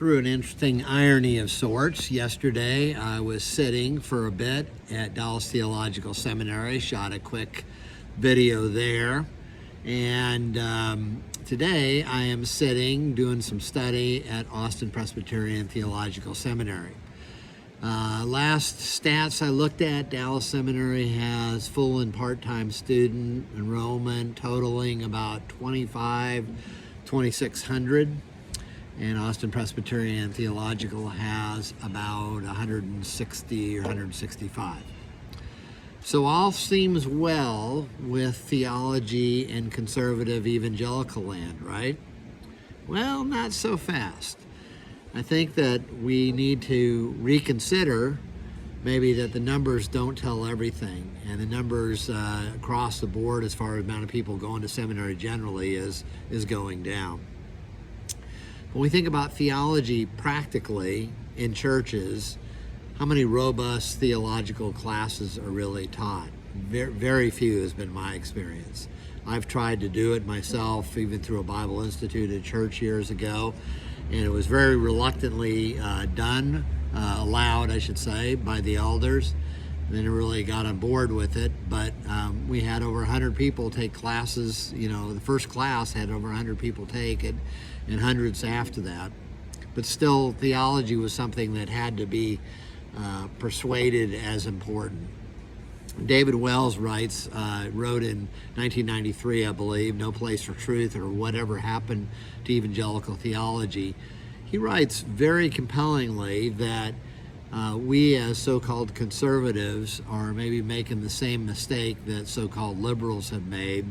Through an interesting irony of sorts, yesterday I was sitting for a bit at Dallas Theological Seminary, shot a quick video there, and today I am sitting doing some study at Austin Presbyterian Theological Seminary. Last stats I looked at, Dallas Seminary has full and part-time student enrollment totaling about 2,600. And Austin Presbyterian Theological has about 160 or 165. So all seems well with theology in conservative evangelical land, right? Well, not so fast. I think that we need to reconsider maybe that the numbers don't tell everything, and the numbers across the board as far as the amount of people going to seminary generally is going down. When we think about theology practically in churches, how many robust theological classes are really taught? Very few has been my experience. I've tried to do it myself, even through a Bible Institute at church years ago, and it was very reluctantly allowed, I should say, by the elders. And then really got on board with it, but we had over 100 people take classes. The first class had over 100 people take it, and hundreds after that. But still, theology was something that had to be persuaded as important. David Wells wrote in 1993, I believe, No Place for Truth, or Whatever Happened to Evangelical Theology. He writes very compellingly that we as so-called conservatives are maybe making the same mistake that so-called liberals have made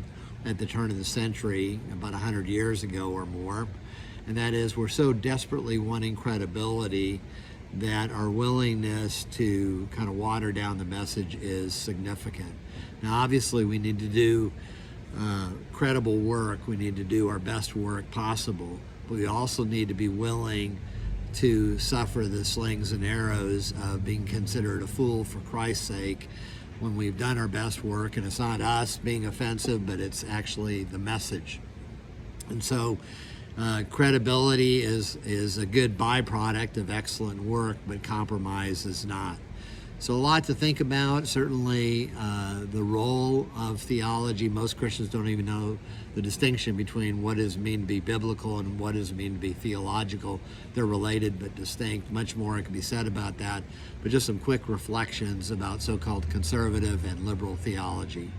at the turn of the century, about 100 years ago or more, and that is we're so desperately wanting credibility that our willingness to kind of water down the message is significant. Now, obviously, we need to do credible work. We need to do our best work possible, but we also need to be willing to suffer the slings and arrows of being considered a fool for Christ's sake when we've done our best work, and it's not us being offensive, but it's actually the message. And so credibility is a good byproduct of excellent work, but compromise is not. So a lot to think about. Certainly the role of theology. Most Christians don't even know the distinction between what does it mean to be biblical and what does it mean to be theological. They're related but distinct. Much more can be said about that, but just some quick reflections about so-called conservative and liberal theology.